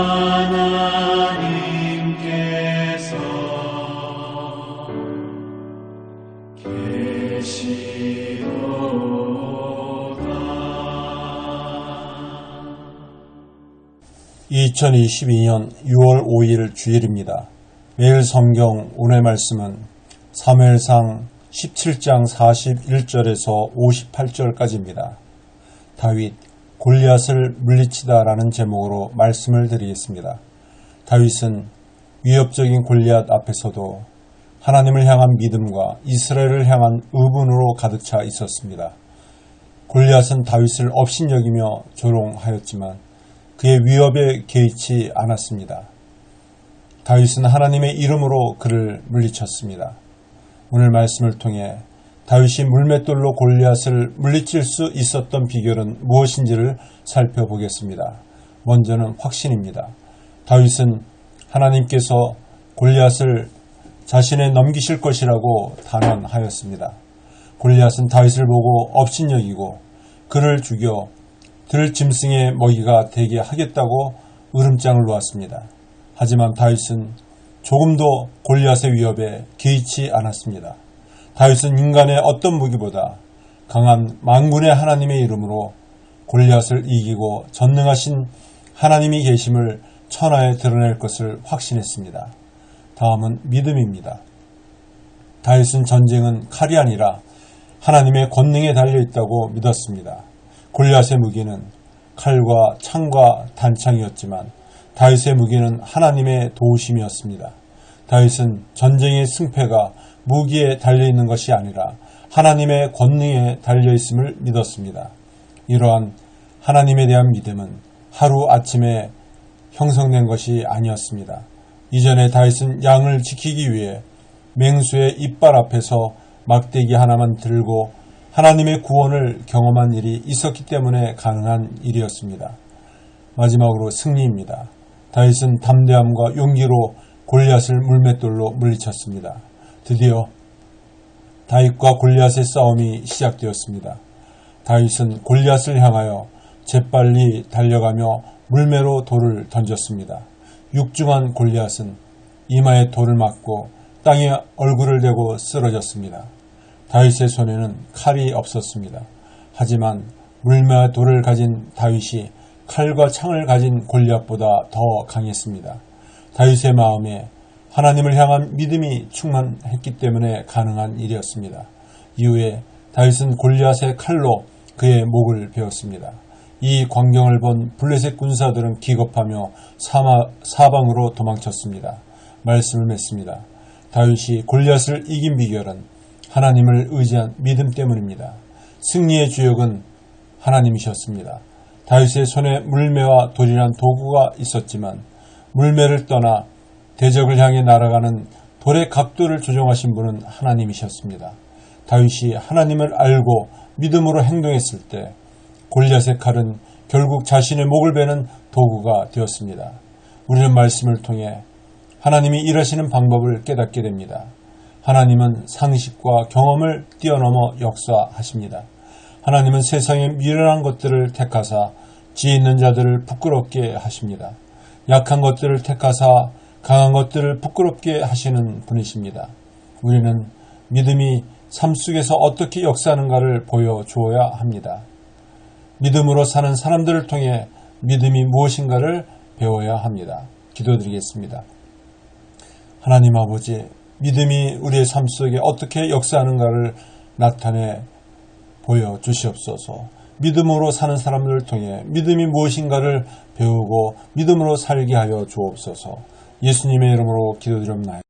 하나님께서 계시도다. 2022년 6월 5일 주일입니다. 매일 성경 오늘 말씀은 사무엘상 17장 41절에서 58절까지입니다. 다윗, 골리앗을 물리치다라는 제목으로 말씀을 드리겠습니다. 다윗은 위협적인 골리앗 앞에서도 하나님을 향한 믿음과 이스라엘을 향한 의분으로 가득 차 있었습니다. 골리앗은 다윗을 업신여기며 조롱하였지만 그의 위협에 개의치 않았습니다. 다윗은 하나님의 이름으로 그를 물리쳤습니다. 오늘 말씀을 통해 다윗이 물맷돌로 골리앗을 물리칠 수 있었던 비결은 무엇인지를 살펴보겠습니다. 먼저는 확신입니다. 다윗은 하나님께서 골리앗을 자신에 넘기실 것이라고 단언하였습니다. 골리앗은 다윗을 보고 업신여기고 그를 죽여 들짐승의 먹이가 되게 하겠다고 으름장을 놓았습니다. 하지만 다윗은 조금도 골리앗의 위협에 개의치 않았습니다. 다윗은 인간의 어떤 무기보다 강한 만군의 하나님의 이름으로 골리앗을 이기고 전능하신 하나님이 계심을 천하에 드러낼 것을 확신했습니다. 다음은 믿음입니다. 다윗은 전쟁은 칼이 아니라 하나님의 권능에 달려있다고 믿었습니다. 골리앗의 무기는 칼과 창과 단창이었지만 다윗의 무기는 하나님의 도우심이었습니다. 다윗은 전쟁의 승패가 무기에 달려있는 것이 아니라 하나님의 권능에 달려있음을 믿었습니다. 이러한 하나님에 대한 믿음은 하루아침에 형성된 것이 아니었습니다. 이전에 다윗은 양을 지키기 위해 맹수의 이빨 앞에서 막대기 하나만 들고 하나님의 구원을 경험한 일이 있었기 때문에 가능한 일이었습니다. 마지막으로 승리입니다. 다윗은 담대함과 용기로 골리앗을 물맷돌로 물리쳤습니다. 드디어 다윗과 골리앗의 싸움이 시작되었습니다. 다윗은 골리앗을 향하여 재빨리 달려가며 물매로 돌을 던졌습니다. 육중한 골리앗은 이마에 돌을 맞고 땅에 얼굴을 대고 쓰러졌습니다. 다윗의 손에는 칼이 없었습니다. 하지만 물매와 돌을 가진 다윗이 칼과 창을 가진 골리앗보다 더 강했습니다. 다윗의 마음에 하나님을 향한 믿음이 충만했기 때문에 가능한 일이었습니다. 이후에 다윗은 골리앗의 칼로 그의 목을 베었습니다. 이 광경을 본 블레셋 군사들은 기겁하며 사방으로 도망쳤습니다. 말씀을 맺습니다. 다윗이 골리앗을 이긴 비결은 하나님을 의지한 믿음 때문입니다. 승리의 주역은 하나님이셨습니다. 다윗의 손에 물매와 돌이란 도구가 있었지만 물매를 떠나 대적을 향해 날아가는 돌의 각도를 조정하신 분은 하나님이셨습니다. 다윗이 하나님을 알고 믿음으로 행동했을 때 골리앗의 칼은 결국 자신의 목을 베는 도구가 되었습니다. 우리는 말씀을 통해 하나님이 일하시는 방법을 깨닫게 됩니다. 하나님은 상식과 경험을 뛰어넘어 역사하십니다. 하나님은 세상의 미련한 것들을 택하사 지혜 있는 자들을 부끄럽게 하십니다. 약한 것들을 택하사 강한 것들을 부끄럽게 하시는 분이십니다. 우리는 믿음이 삶 속에서 어떻게 역사하는가를 보여주어야 합니다. 믿음으로 사는 사람들을 통해 믿음이 무엇인가를 배워야 합니다. 기도드리겠습니다. 하나님 아버지, 믿음이 우리의 삶 속에 어떻게 역사하는가를 나타내 보여주시옵소서. 믿음으로 사는 사람들을 통해 믿음이 무엇인가를 배우고 믿음으로 살게 하여 주옵소서. 예수님의 이름으로 기도드립니다.